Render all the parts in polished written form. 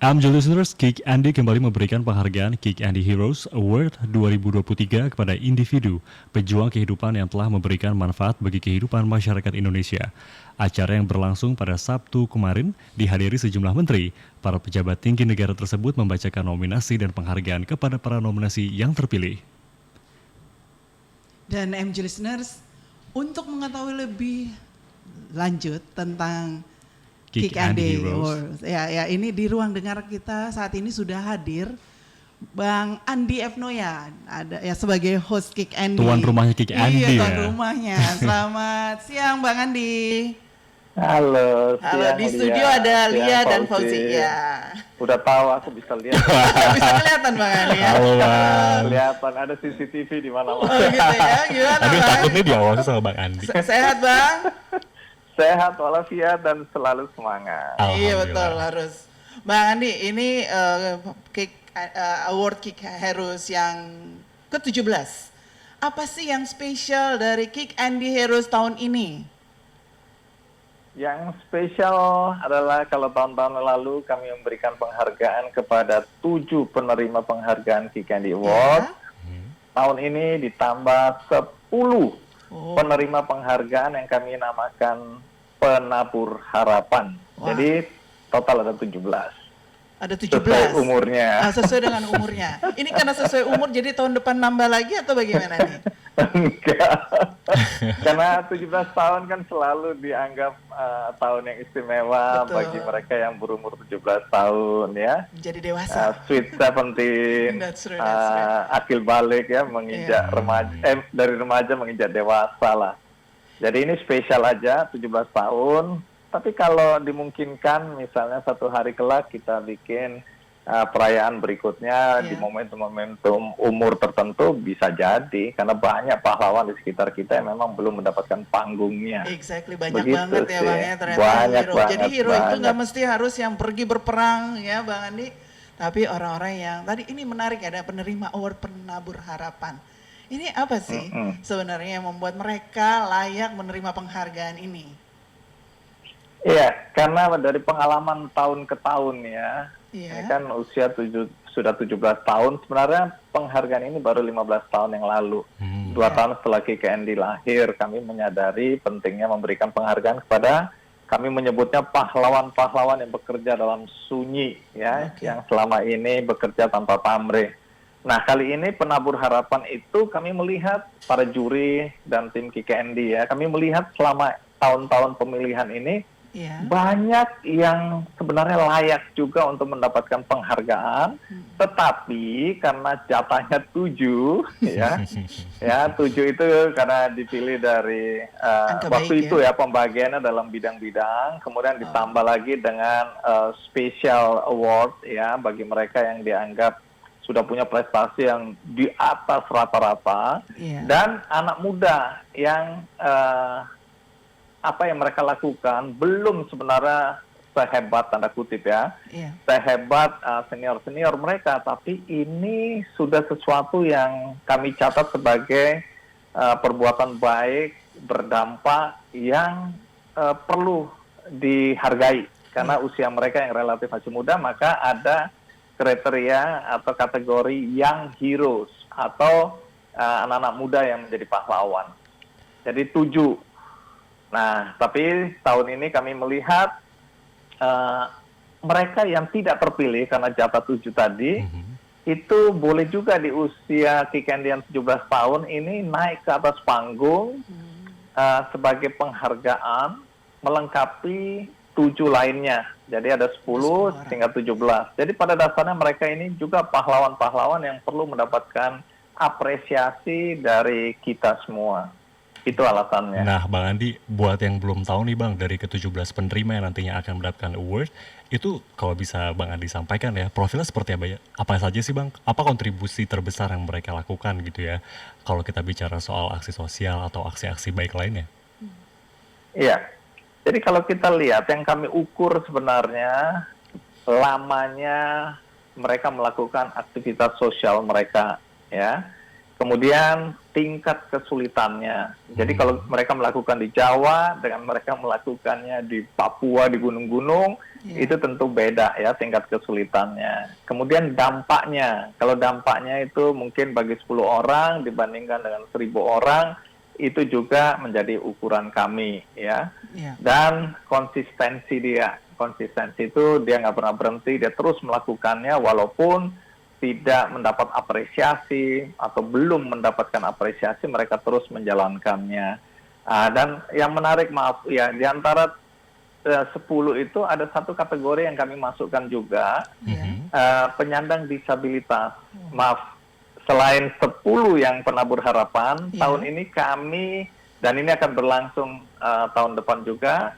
Amjad listeners, Kick Andy kembali memberikan penghargaan Kick Andy Heroes Award 2023 kepada individu pejuang kehidupan yang telah memberikan manfaat bagi kehidupan masyarakat Indonesia. Acara yang berlangsung pada Sabtu kemarin dihadiri sejumlah menteri. Para pejabat tinggi negara tersebut membacakan nominasi dan penghargaan kepada para nominasi yang terpilih. Dan MJ listeners, untuk mengetahui lebih lanjut tentang Kick Andy Heroes. Ya, ini di ruang dengar kita saat ini sudah hadir Bang Andi F. Noya, ada ya sebagai host Kick Andy. Tuan rumahnya Kick Andy. Iya, tuan rumahnya. Selamat siang Bang Andi. Halo, di studio ada Lia dan Fauzi. Ya. Udah tahu aku bisa lihat. Bisa kelihatan Bang Andi ya. Halo Bang. Kelihatan ada CCTV di mana-mana. Oh gitu ya, gimana Aduh, Bang? takutnya diawasi sama Bang Andi. Sehat Bang? Sehat walafiat dan selalu semangat. Iya betul harus. Bang Andi, ini Award Kick Heroes yang ke-17. Apa sih yang spesial dari Kick Andy Heroes tahun ini? Yang spesial adalah kalau tahun-tahun lalu kami memberikan penghargaan kepada 7 penerima penghargaan Kick Andy Award. Tahun ini ditambah 10 penerima penghargaan yang kami namakan penabur harapan. Wah. Jadi total ada 17. Ada 17. Sesuai umurnya. Sesuai dengan umurnya. Ini karena sesuai umur jadi tahun depan nambah lagi atau bagaimana nih? Enggak. Karena 17 tahun kan selalu dianggap tahun yang istimewa. Betul. Bagi mereka yang berumur 17 tahun ya. Jadi dewasa. Sweet 17, That's right. akil balik ya, menginjak remaja, dari remaja menginjak dewasa lah. Jadi ini spesial aja 17 tahun. Tapi kalau dimungkinkan misalnya satu hari kelak kita bikin perayaan berikutnya di momentum-momentum umur tertentu bisa jadi. Karena banyak pahlawan di sekitar kita yang memang belum mendapatkan panggungnya. Exactly, banyak Begitu banget ya sih. Bang ya ternyata Banyak hero. banget, Jadi hero itu nggak banyak. mesti harus yang pergi berperang ya Bang Andi. Tapi orang-orang yang, tadi ini menarik ya, ada penerima award penabur harapan. Ini apa sih sebenarnya yang membuat mereka layak menerima penghargaan ini? Iya, karena dari pengalaman tahun ke tahun ya, ini kan usia sudah 17 tahun, sebenarnya penghargaan ini baru 15 tahun yang lalu. 2 tahun setelah Kick Andy lahir, kami menyadari pentingnya memberikan penghargaan kepada, kami menyebutnya pahlawan-pahlawan yang bekerja dalam sunyi, ya, yang selama ini bekerja tanpa pamrih. Nah, kali ini penabur harapan itu kami melihat para juri dan tim Kick Andy ya, kami melihat selama tahun-tahun pemilihan ini, banyak yang sebenarnya layak juga untuk mendapatkan penghargaan, tetapi karena jatahnya 7, ya 7 itu karena dipilih dari waktu itu ya pembagiannya dalam bidang-bidang, kemudian ditambah lagi dengan special award ya bagi mereka yang dianggap sudah punya prestasi yang di atas rata-rata, dan anak muda yang apa yang mereka lakukan belum sebenarnya sehebat tanda kutip ya, sehebat senior-senior mereka, tapi ini sudah sesuatu yang kami catat sebagai perbuatan baik, berdampak yang perlu dihargai karena usia mereka yang relatif masih muda, maka ada kriteria atau kategori young heroes atau anak-anak muda yang menjadi pahlawan. Jadi 7. Nah, tapi tahun ini kami melihat mereka yang tidak terpilih karena jatah 7 tadi, itu boleh juga di usia Kick Andy yang 17 tahun ini naik ke atas panggung sebagai penghargaan melengkapi 7 lainnya. Jadi ada 10 hingga 17. Jadi pada dasarnya mereka ini juga pahlawan-pahlawan yang perlu mendapatkan apresiasi dari kita semua. Itu alasannya. Nah, Bang Andi, buat yang belum tahu nih Bang, dari ke-17 penerima yang nantinya akan mendapatkan award, itu kalau bisa Bang Andi sampaikan ya, profilnya seperti apa ya? Apa saja sih Bang? Apa kontribusi terbesar yang mereka lakukan gitu ya? Kalau kita bicara soal aksi sosial atau aksi-aksi baik lainnya. Iya. Jadi kalau kita lihat yang kami ukur sebenarnya lamanya mereka melakukan aktivitas sosial mereka ya. Kemudian tingkat kesulitannya. Jadi kalau mereka melakukan di Jawa dengan mereka melakukannya di Papua di gunung-gunung, itu tentu beda ya tingkat kesulitannya. Kemudian dampaknya. Kalau dampaknya itu mungkin bagi 10 orang dibandingkan dengan 1.000 orang, itu juga menjadi ukuran kami ya. Dan konsistensi dia. Konsistensi itu dia nggak pernah berhenti, dia terus melakukannya walaupun tidak mendapat apresiasi atau belum mendapatkan apresiasi, mereka terus menjalankannya. Dan yang menarik, maaf ya, di antara 10 itu ada satu kategori yang kami masukkan juga, penyandang disabilitas. Maaf, selain 10 yang penabur harapan, tahun ini kami, dan ini akan berlangsung tahun depan juga,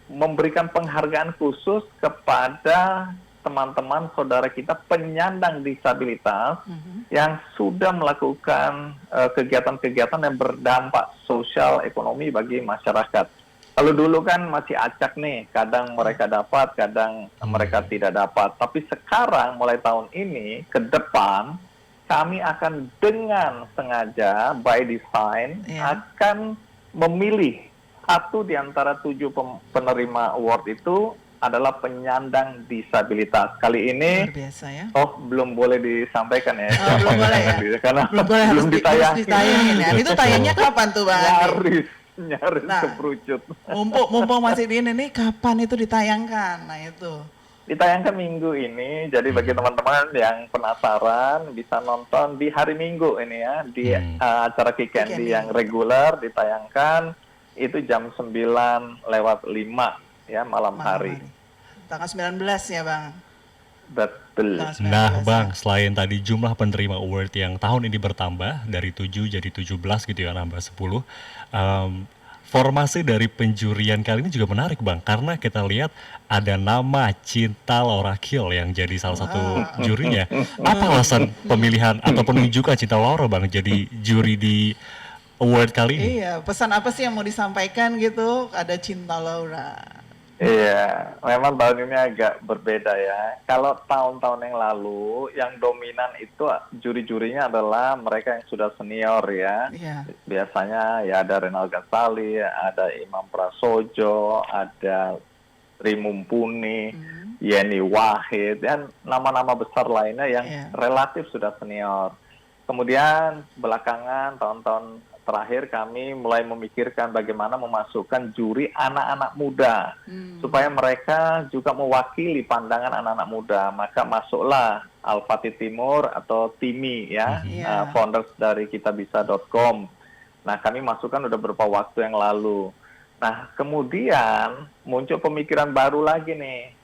memberikan penghargaan khusus kepada teman-teman saudara kita penyandang disabilitas yang sudah melakukan kegiatan-kegiatan yang berdampak sosial ekonomi bagi masyarakat. Kalau dulu kan masih acak nih, kadang mereka dapat, kadang mereka tidak dapat. Tapi sekarang mulai tahun ini ke depan kami akan dengan sengaja by design akan memilih satu di antara 7 penerima award itu adalah penyandang disabilitas. Kali ini, belum boleh disampaikan ya. Belum boleh ya? Karena belum ditayangin. Itu tayangnya kapan tuh Bang? Nyaris keperucut. Mumpung masih di ini, kapan itu ditayangkan? Nah itu. Ditayangkan minggu ini, jadi bagi teman-teman yang penasaran bisa nonton di hari Minggu ini ya, di acara Kick Candy yang reguler ditayangkan, itu jam 9:05. Ya, malam hari. Tanggal 19 ya Bang? Betul. Nah Bang, selain tadi jumlah penerima award yang tahun ini bertambah dari 7 jadi 17 gitu ya, nambah 10. Formasi dari penjurian kali ini juga menarik Bang, karena kita lihat ada nama Cinta Laura Kiel yang jadi salah satu jurinya. Apa alasan pemilihan atau penunjukan Cinta Laura Bang jadi juri di award kali ini? Iya, pesan apa sih yang mau disampaikan gitu? Ada Cinta Laura. Iya, memang tahun ini agak berbeda ya. Kalau tahun-tahun yang lalu, yang dominan itu juri-jurinya adalah mereka yang sudah senior ya. Biasanya ya ada Renal Ghazali, ada Imam Prasojo, ada Sri Mumpuni, Yeni Wahid, dan nama-nama besar lainnya yang relatif sudah senior. Kemudian belakangan tahun-tahun terakhir kami mulai memikirkan bagaimana memasukkan juri anak-anak muda supaya mereka juga mewakili pandangan anak-anak muda. Maka masuklah Al-Fatih Timur atau Timi ya, founders dari kitabisa.com. Nah, kami masukkan udah beberapa waktu yang lalu. Nah, kemudian muncul pemikiran baru lagi nih.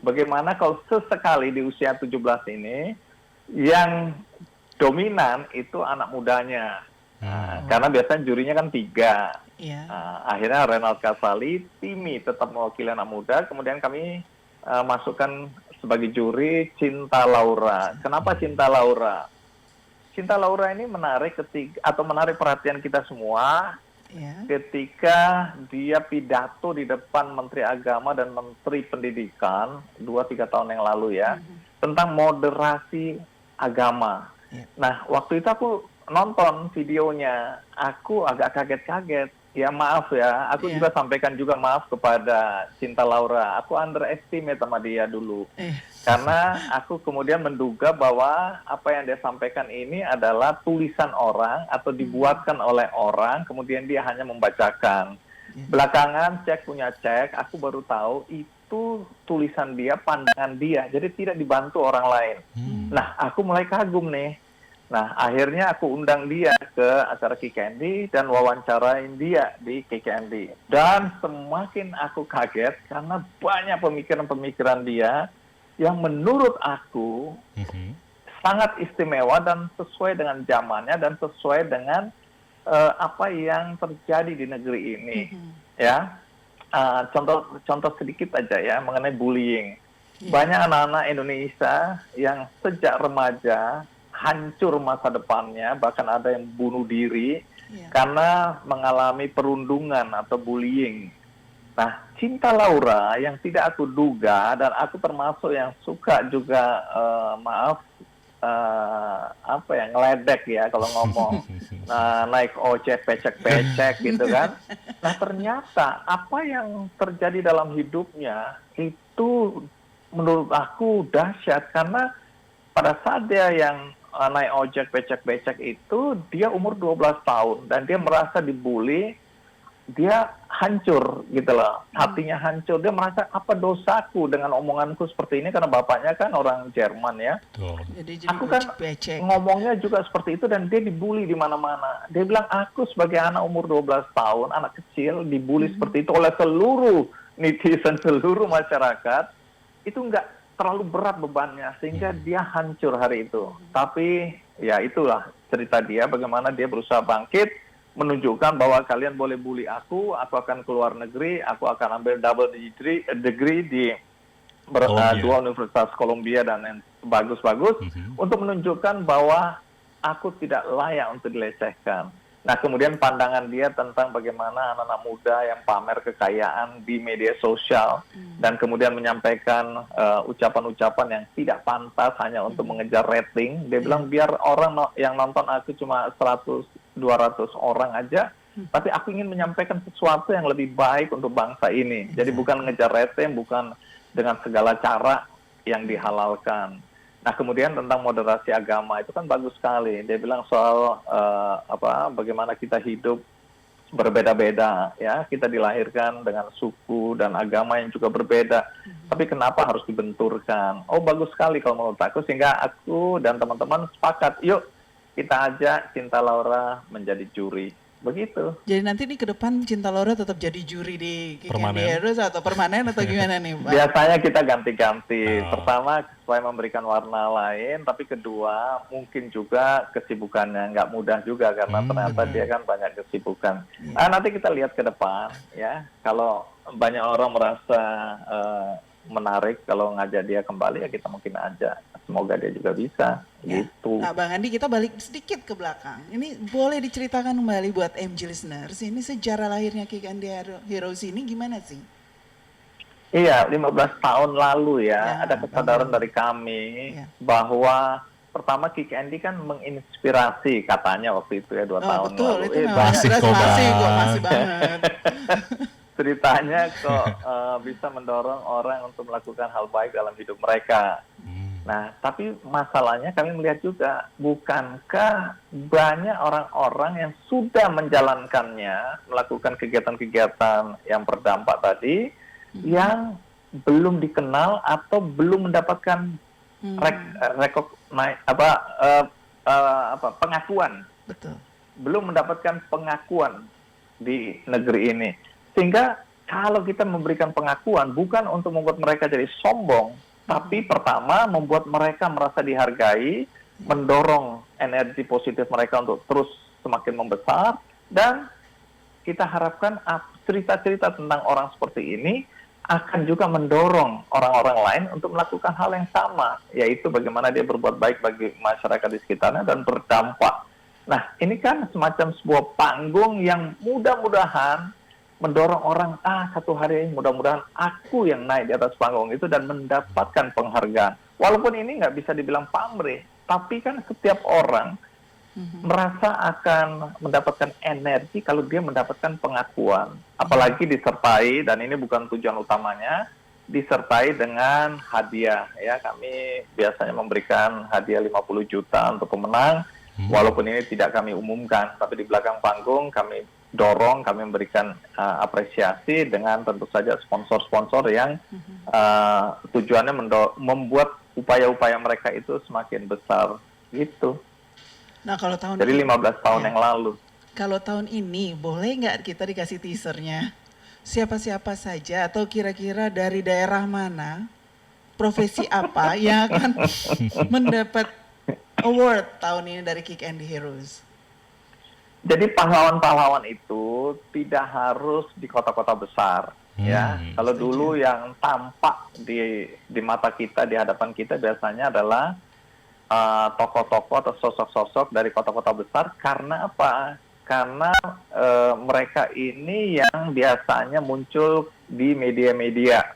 Bagaimana kalau sesekali di usia 17 ini yang dominan itu anak mudanya. Karena biasanya jurinya kan 3. Akhirnya Renal Ghazali, Timi tetap mewakili anak muda, kemudian kami masukkan sebagai juri Cinta Laura. Kenapa Cinta Laura? Cinta Laura ini menarik menarik perhatian kita semua ketika dia pidato di depan Menteri Agama dan Menteri Pendidikan 2-3 tahun yang lalu ya, tentang moderasi agama. Nah, waktu itu aku nonton videonya, aku agak kaget-kaget. Ya maaf ya, aku juga sampaikan juga maaf kepada Cinta Laura. Aku underestimate sama dia dulu. Karena aku kemudian menduga bahwa apa yang dia sampaikan ini adalah tulisan orang atau dibuatkan oleh orang, kemudian dia hanya membacakan. Belakangan cek, aku baru tahu itu tulisan dia, pandangan dia. Jadi tidak dibantu orang lain. Nah, aku mulai kagum nih. Nah, akhirnya aku undang dia ke acara Kick Candy dan wawancarain dia di Kick Candy. Dan semakin aku kaget karena banyak pemikiran-pemikiran dia yang menurut aku sangat istimewa dan sesuai dengan zamannya dan sesuai dengan apa yang terjadi di negeri ini. Ya, contoh sedikit aja ya mengenai bullying. Banyak anak-anak Indonesia yang sejak remaja hancur masa depannya, bahkan ada yang bunuh diri karena mengalami perundungan atau bullying. Nah, Cinta Laura yang tidak aku duga, dan aku termasuk yang suka juga apa ya, ngeledek ya kalau ngomong. Naik ojek becek-becek gitu kan. Nah ternyata apa yang terjadi dalam hidupnya itu menurut aku dahsyat, karena pada saat dia yang naik ojek becek-becek itu dia umur 12 tahun dan dia merasa dibully, dia hancur gitu loh, hatinya hancur. Dia merasa apa dosaku dengan omonganku seperti ini, karena bapaknya kan orang Jerman ya. Jadi Aku kan becek. ngomongnya juga seperti itu dan dia dibully di mana-mana. Dia bilang aku sebagai anak umur 12 tahun, anak kecil dibully seperti itu oleh seluruh netizen, seluruh masyarakat. Itu nggak terlalu berat bebannya sehingga dia hancur hari itu. Tapi ya itulah cerita dia, bagaimana dia berusaha bangkit, menunjukkan bahwa kalian boleh bully aku akan keluar negeri, aku akan ambil double degree di dua universitas Columbia dan yang bagus-bagus, untuk menunjukkan bahwa aku tidak layak untuk dilecehkan. Nah kemudian pandangan dia tentang bagaimana anak-anak muda yang pamer kekayaan di media sosial dan kemudian menyampaikan ucapan-ucapan yang tidak pantas hanya untuk mengejar rating. Dia bilang biar orang yang nonton aku cuma 100-200 orang aja, tapi aku ingin menyampaikan sesuatu yang lebih baik untuk bangsa ini. Jadi bukan mengejar rating, bukan dengan segala cara yang dihalalkan. Nah kemudian tentang moderasi agama itu kan bagus sekali. Dia bilang soal bagaimana kita hidup berbeda-beda ya, kita dilahirkan dengan suku dan agama yang juga berbeda. Tapi kenapa harus dibenturkan? Oh bagus sekali kalau menurut aku, sehingga aku dan teman-teman sepakat, yuk kita ajak Cinta Laura menjadi juri. Begitu. Jadi nanti nih ke depan Cinta Laura tetap jadi juri di Kick Andy Heroes atau permanen atau gimana nih Pak? Biasanya kita ganti-ganti. Pertama supaya memberikan warna lain, tapi kedua mungkin juga kesibukannya nggak mudah juga karena ternyata dia kan banyak kesibukan. Nanti kita lihat ke depan ya. Kalau banyak orang merasa menarik kalau ngajak dia kembali, ya kita mungkin ajak. Semoga dia juga bisa gitu. Nah Bang Andi, kita balik sedikit ke belakang. Ini boleh diceritakan kembali buat MG listeners, ini sejarah lahirnya Kick Andy Heroes ini gimana sih? Iya, 15 tahun lalu ya ada kesadaran dari kami bahwa pertama Kick Andy kan menginspirasi katanya waktu itu ya 2 tahun betul, lalu. Itu masih banget. Ceritanya kok bisa mendorong orang untuk melakukan hal baik dalam hidup mereka. Nah, tapi masalahnya kami melihat juga, bukankah banyak orang-orang yang sudah menjalankannya, melakukan kegiatan-kegiatan yang berdampak tadi, yang belum dikenal atau belum mendapatkan pengakuan. Betul. Belum mendapatkan pengakuan di negeri ini. Sehingga kalau kita memberikan pengakuan bukan untuk membuat mereka jadi sombong, tapi pertama membuat mereka merasa dihargai, mendorong energi positif mereka untuk terus semakin membesar, dan kita harapkan cerita-cerita tentang orang seperti ini akan juga mendorong orang-orang lain untuk melakukan hal yang sama, yaitu bagaimana dia berbuat baik bagi masyarakat di sekitarnya dan berdampak. Nah, ini kan semacam sebuah panggung yang mudah-mudahan mendorong orang, satu hari ini mudah-mudahan aku yang naik di atas panggung itu dan mendapatkan penghargaan. Walaupun ini nggak bisa dibilang pamrih, tapi kan setiap orang merasa akan mendapatkan energi kalau dia mendapatkan pengakuan. Apalagi disertai, dan ini bukan tujuan utamanya, disertai dengan hadiah. Ya, kami biasanya memberikan hadiah 50 juta untuk pemenang, walaupun ini tidak kami umumkan, tapi di belakang panggung kami dorong, kami memberikan apresiasi dengan tentu saja sponsor-sponsor yang tujuannya membuat upaya-upaya mereka itu semakin besar gitu. Nah kalau tahun jadi 15 tahun yang lalu. Kalau tahun ini boleh nggak kita dikasih teasernya? Siapa-siapa saja atau kira-kira dari daerah mana, profesi apa yang akan mendapat award tahun ini dari Kick Andy Heroes? Jadi pahlawan-pahlawan itu tidak harus di kota-kota besar, ya. Kalau dulu yang tampak di mata kita, di hadapan kita biasanya adalah tokoh-tokoh atau sosok-sosok dari kota-kota besar. Karena apa? Karena mereka ini yang biasanya muncul di media-media.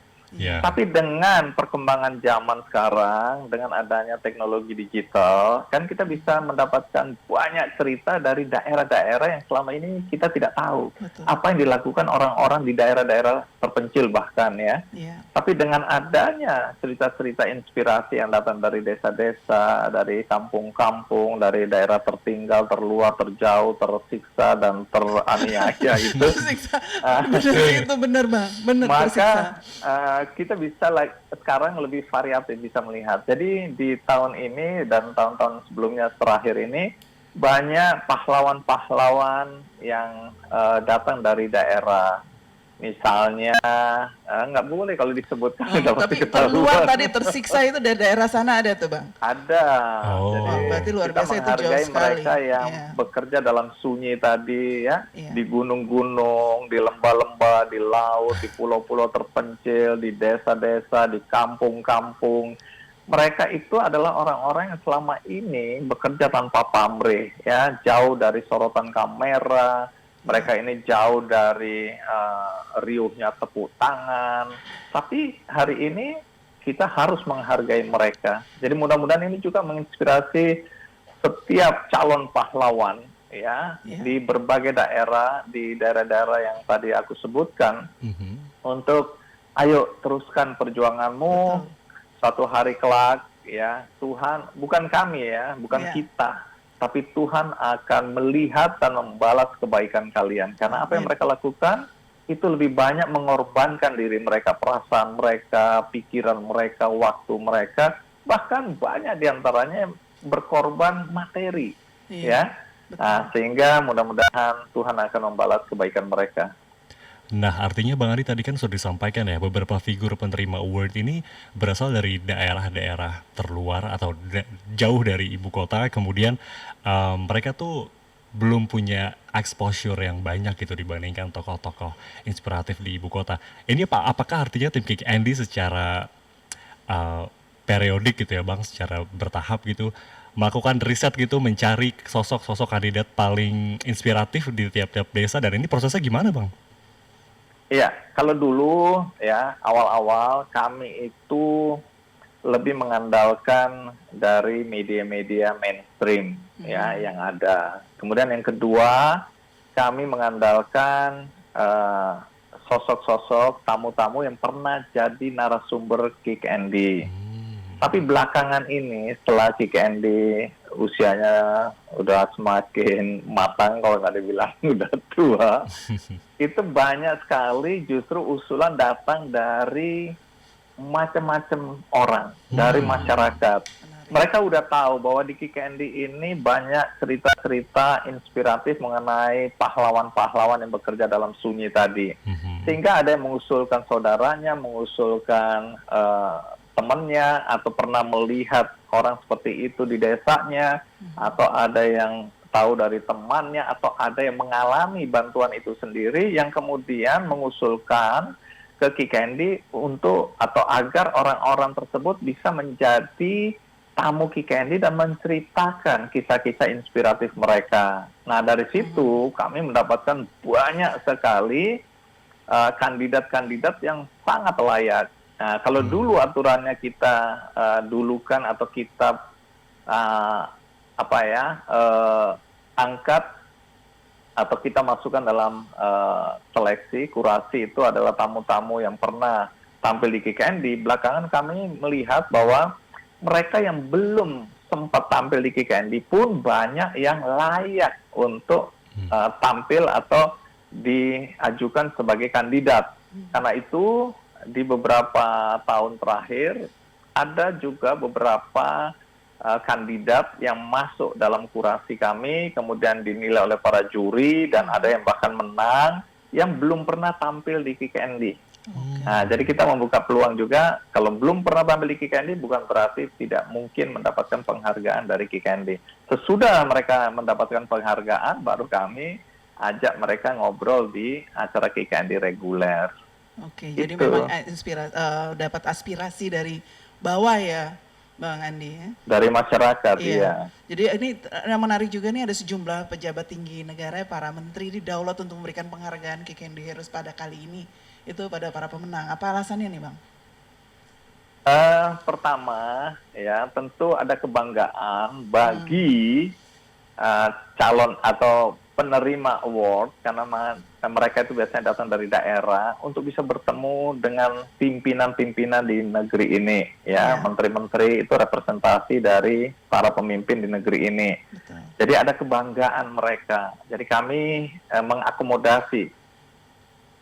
Tapi dengan perkembangan zaman sekarang dengan adanya teknologi digital, kan kita bisa mendapatkan banyak cerita dari daerah-daerah yang selama ini kita tidak tahu. Betul. Apa yang dilakukan orang-orang di daerah-daerah terpencil bahkan ya. Iya. Tapi dengan adanya cerita-cerita inspirasi yang datang dari desa-desa, dari kampung-kampung, dari daerah tertinggal, terluar, terjauh, tersiksa, dan teraniaya gitu. Tersiksa. Itu benar Bang, benar tersiksa. Maka kita bisa sekarang lebih variatif bisa melihat. Jadi di tahun ini dan tahun-tahun sebelumnya terakhir ini banyak pahlawan-pahlawan yang datang dari daerah. Misalnya nggak boleh kalau disebutkan. Tapi terluar tadi tersiksa itu dari daerah sana ada tuh Bang? Ada. Jadi berarti luar kita biasa, itu jauh menghargai sekali. mereka yang bekerja dalam sunyi tadi ya, di gunung-gunung, di lembah-lembah, di laut, di pulau-pulau terpencil, di desa-desa, di kampung-kampung. Mereka itu adalah orang-orang yang selama ini bekerja tanpa pamrih, ya, jauh dari sorotan kamera. Mereka ini jauh dari riuhnya tepuk tangan. Tapi hari ini kita harus menghargai mereka. Jadi mudah-mudahan ini juga menginspirasi setiap calon pahlawan ya di berbagai daerah, di daerah-daerah yang tadi aku sebutkan, untuk ayo teruskan perjuanganmu. Suatu hari kelak ya Tuhan, bukan kami ya, bukan kita, tapi Tuhan akan melihat dan membalas kebaikan kalian. Karena apa yang mereka lakukan itu lebih banyak mengorbankan diri mereka, perasaan mereka, pikiran mereka, waktu mereka, bahkan banyak diantaranya berkorban materi, ya. Nah, sehingga mudah-mudahan Tuhan akan membalas kebaikan mereka. Nah, artinya Bang Andi tadi kan sudah disampaikan ya, beberapa figur penerima award ini berasal dari daerah-daerah terluar atau jauh dari ibu kota, kemudian mereka tuh belum punya exposure yang banyak gitu dibandingkan tokoh-tokoh inspiratif di ibu kota. Ini apakah artinya tim Kick Andy secara periodik gitu ya Bang, secara bertahap gitu, melakukan riset gitu, mencari sosok-sosok kandidat paling inspiratif di tiap-tiap desa, dan ini prosesnya gimana Bang? Iya, kalau dulu ya awal-awal kami itu lebih mengandalkan dari media-media mainstream ya yang ada. Kemudian yang kedua, kami mengandalkan sosok-sosok tamu-tamu yang pernah jadi narasumber Kick Andy. Tapi belakangan ini setelah Kick Andy usianya udah semakin matang, kalau nggak dibilang udah tua, itu banyak sekali justru usulan datang dari macam-macam orang, dari masyarakat. Mereka udah tahu bahwa di Kick Andy ini banyak cerita-cerita inspiratif mengenai pahlawan-pahlawan yang bekerja dalam sunyi tadi. Sehingga ada yang mengusulkan saudaranya, mengusulkan temannya, atau pernah melihat orang seperti itu di desanya, atau ada yang tahu dari temannya, atau ada yang mengalami bantuan itu sendiri, yang kemudian mengusulkan ke Kick Andy untuk atau agar orang-orang tersebut bisa menjadi tamu Kick Andy dan menceritakan kisah-kisah inspiratif mereka. Nah, dari situ kami mendapatkan banyak sekali kandidat-kandidat yang sangat layak. Nah, kalau dulu aturannya kita dulukan atau kita angkat atau kita masukkan dalam seleksi, kurasi, itu adalah tamu-tamu yang pernah tampil di Kick Andy. Belakangan kami melihat bahwa mereka yang belum sempat tampil di Kick Andy pun banyak yang layak untuk tampil atau diajukan sebagai kandidat. Karena itu di beberapa tahun terakhir ada juga beberapa kandidat yang masuk dalam kurasi kami, kemudian dinilai oleh para juri, dan ada yang bahkan menang yang belum pernah tampil di Kick Andy. Nah, jadi kita membuka peluang juga, kalau belum pernah tampil di Kick Andy bukan berarti tidak mungkin mendapatkan penghargaan dari Kick Andy. Sesudah mereka mendapatkan penghargaan, baru kami ajak mereka ngobrol di acara Kick Andy reguler. Oke, jadi memang dapat aspirasi dari bawah ya, Bang Andi ya? Dari masyarakat, iya. Jadi ini yang menarik juga nih, ada sejumlah pejabat tinggi negara, para menteri didaulat untuk memberikan penghargaan Kick Andy Heroes pada kali ini, itu pada para pemenang. Apa alasannya nih Bang? Pertama, ya tentu ada kebanggaan bagi calon atau penerima award karena mereka itu biasanya datang dari daerah untuk bisa bertemu dengan pimpinan-pimpinan di negeri ini, ya menteri-menteri itu representasi dari para pemimpin di negeri ini. Betul. Jadi ada kebanggaan mereka. Jadi kami mengakomodasi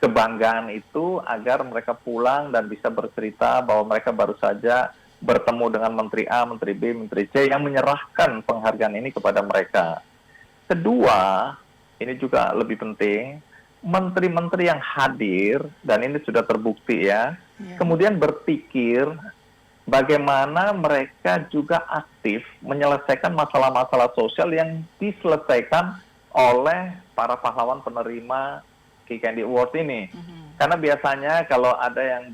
kebanggaan itu agar mereka pulang dan bisa bercerita bahwa mereka baru saja bertemu dengan Menteri A, Menteri B, Menteri C yang menyerahkan penghargaan ini kepada mereka. Kedua, ini juga lebih penting, menteri-menteri yang hadir, dan ini sudah terbukti ya, kemudian berpikir bagaimana mereka juga aktif menyelesaikan masalah-masalah sosial yang diselesaikan oleh para pahlawan penerima Kick Andy Award ini. Karena biasanya kalau ada yang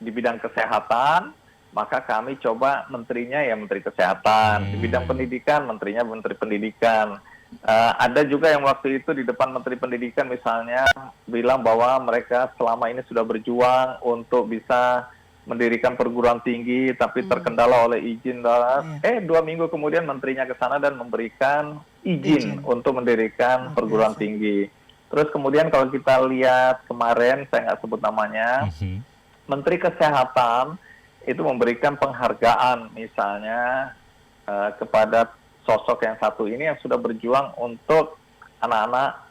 di bidang kesehatan, maka kami coba menterinya ya Menteri Kesehatan. Di bidang pendidikan, menterinya Menteri Pendidikan. Ada juga yang waktu itu di depan Menteri Pendidikan misalnya bilang bahwa mereka selama ini sudah berjuang untuk bisa mendirikan perguruan tinggi, tapi terkendala oleh izin. 2 minggu kemudian menterinya ke sana dan memberikan izin untuk mendirikan perguruan tinggi. Terus kemudian kalau kita lihat kemarin, saya nggak sebut namanya, Menteri Kesehatan itu memberikan penghargaan misalnya kepada sosok yang satu ini yang sudah berjuang untuk anak-anak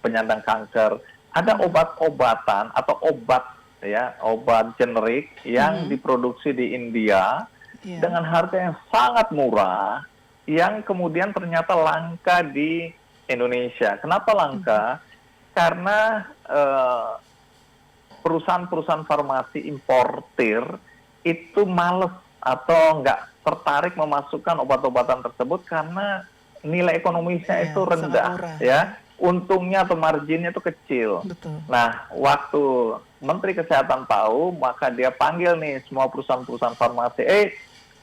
penyandang kanker. Ada obat-obatan atau obat generik yang diproduksi di India dengan harga yang sangat murah, yang kemudian ternyata langka di Indonesia. Kenapa langka? Karena perusahaan-perusahaan farmasi importir itu males atau nggak tertarik memasukkan obat-obatan tersebut karena nilai ekonomisnya itu rendah, ya. Untungnya atau marginnya itu kecil. Betul. Nah, waktu Menteri Kesehatan tahu, maka dia panggil nih semua perusahaan-perusahaan farmasi,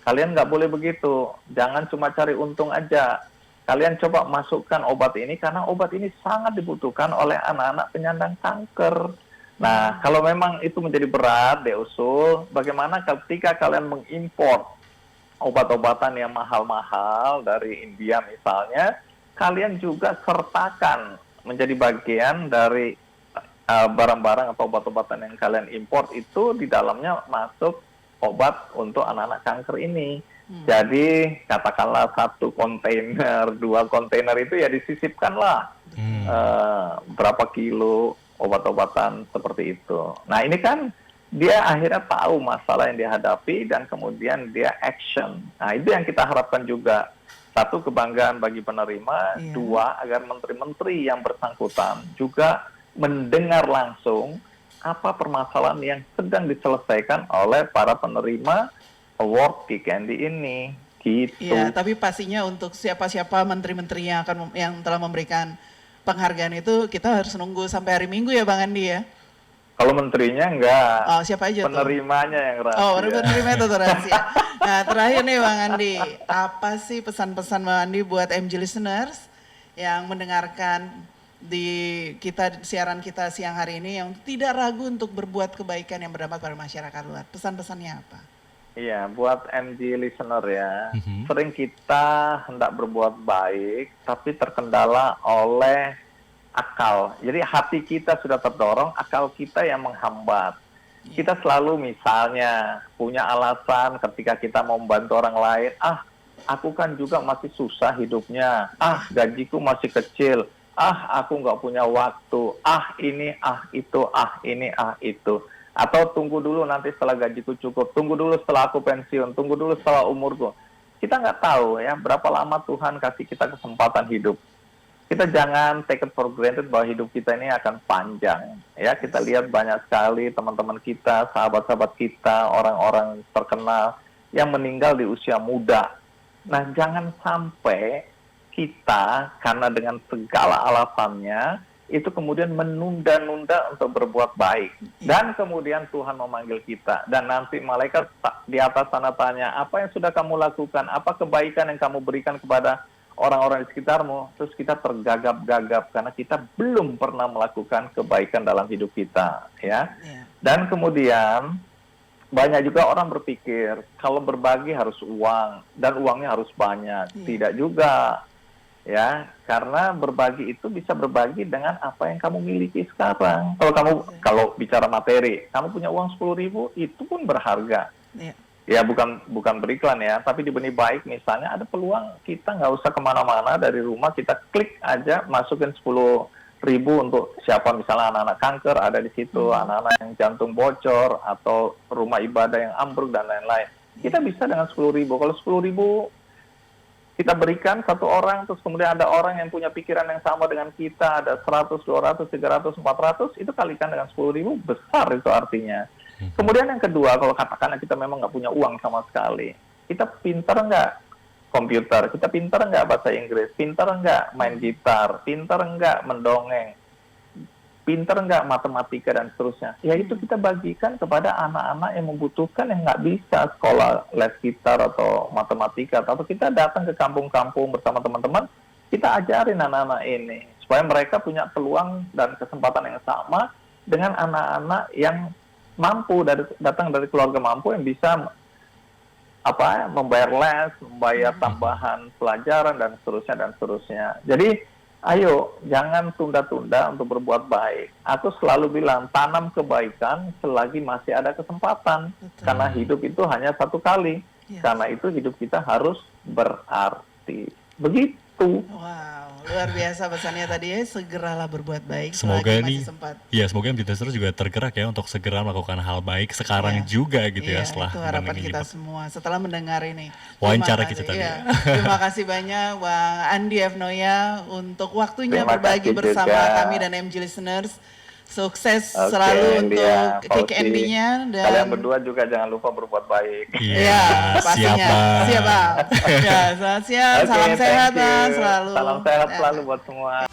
kalian nggak boleh begitu, jangan cuma cari untung aja. Kalian coba masukkan obat ini karena obat ini sangat dibutuhkan oleh anak-anak penyandang kanker. Nah, kalau memang itu menjadi berat, diusul, bagaimana ketika kalian mengimpor obat-obatan yang mahal-mahal dari India misalnya, kalian juga sertakan menjadi bagian dari barang-barang atau obat-obatan yang kalian import itu di dalamnya masuk obat untuk anak-anak kanker ini. Jadi katakanlah 1 kontainer, 2 kontainer itu ya disisipkanlah berapa kilo obat-obatan seperti itu. Nah ini kan dia akhirnya tahu masalah yang dihadapi dan kemudian dia action. Nah itu yang kita harapkan juga. 1, kebanggaan bagi penerima. 2, agar menteri-menteri yang bersangkutan juga mendengar langsung apa permasalahan yang sedang diselesaikan oleh para penerima award Kick Andy ini, gitu. Ya, tapi pastinya untuk siapa-siapa menteri-menteri yang telah memberikan penghargaan itu kita harus nunggu sampai hari Minggu ya Bang Andi ya. Kalau menterinya enggak. Oh, siapa aja penerimanya yang rahasia. Oh, penerima itu rahasia. Nah, terakhir nih Bang Andi, apa sih pesan-pesan Bang Andi buat MG listeners yang mendengarkan di siaran kita siang hari ini yang tidak ragu untuk berbuat kebaikan yang berdampak pada masyarakat luar? Pesan-pesannya apa? Iya, buat MG listener ya, sering kita hendak berbuat baik, tapi terkendala oleh akal. Jadi hati kita sudah terdorong, akal kita yang menghambat. Kita selalu misalnya punya alasan ketika kita mau membantu orang lain, aku kan juga masih susah hidupnya, gajiku masih kecil, aku nggak punya waktu, ini, itu. Atau tunggu dulu nanti setelah gajiku cukup, tunggu dulu setelah aku pensiun, tunggu dulu setelah umurku. Kita nggak tahu ya berapa lama Tuhan kasih kita kesempatan hidup. Kita jangan take it for granted bahwa hidup kita ini akan panjang. Ya, kita lihat banyak sekali teman-teman kita, sahabat-sahabat kita, orang-orang terkenal yang meninggal di usia muda. Nah, jangan sampai kita karena dengan segala alasannya itu kemudian menunda-nunda untuk berbuat baik. Dan kemudian Tuhan memanggil kita. Dan nanti malaikat di atas sana tanya, apa yang sudah kamu lakukan? Apa kebaikan yang kamu berikan kepada orang-orang di sekitarmu? Terus kita tergagap-gagap karena kita belum pernah melakukan kebaikan dalam hidup kita. Ya. Dan kemudian banyak juga orang berpikir kalau berbagi harus uang dan uangnya harus banyak. Tidak juga, ya, karena berbagi itu bisa berbagi dengan apa yang kamu miliki sekarang. Kalau bicara materi, kamu punya uang 10.000 itu pun berharga. Ya bukan beriklan ya, tapi di Benih Baik misalnya ada peluang kita nggak usah kemana-mana, dari rumah kita klik aja masukin 10.000 untuk siapa, misalnya anak-anak kanker ada di situ, anak-anak yang jantung bocor atau rumah ibadah yang ambruk dan lain-lain. Kita bisa dengan 10.000. Kalau 10.000 kita berikan satu orang, terus kemudian ada orang yang punya pikiran yang sama dengan kita, ada 100, 200, 300, 400, itu kalikan dengan 10.000, besar itu artinya. Kemudian yang kedua, kalau katakanlah kita memang nggak punya uang sama sekali, kita pintar nggak komputer, kita pintar nggak bahasa Inggris, pintar nggak main gitar, pintar nggak mendongeng, pintar nggak matematika dan seterusnya, ya itu kita bagikan kepada anak-anak yang membutuhkan, yang nggak bisa sekolah les gitar atau matematika, atau kita datang ke kampung-kampung bersama teman-teman, kita ajarin anak-anak ini supaya mereka punya peluang dan kesempatan yang sama dengan anak-anak yang mampu, datang dari keluarga mampu yang bisa membayar les, membayar tambahan pelajaran dan seterusnya. Jadi ayo jangan tunda-tunda untuk berbuat baik. Aku selalu bilang tanam kebaikan selagi masih ada kesempatan. Karena hidup itu hanya satu kali. Karena itu hidup kita harus berarti. Begitu. Wow, luar biasa pesannya tadi ya, segeralah berbuat baik Semoga selagi ini, masih sempat. ya semoga MT Tester juga tergerak ya untuk segera melakukan hal baik sekarang juga gitu ya, setelah itu harapan pandemi kita ini. semua setelah mendengar ini. Wawancara Terima kita kasih. tadi. Iya. Terima kasih banyak Bang Andi F. Noya untuk waktunya Terima berbagi kasih bersama juga. kami dan MG Listeners. Sukses Oke, selalu untuk India, Kick Fauzi. ND-nya dan Kalian berdua juga jangan lupa berbuat baik. Iya, pastinya. siap Bang. Siap, Bang. Ya, selamat siang, Oke, salam sehat, thank you. Bang, selalu. Salam sehat selalu buat semua.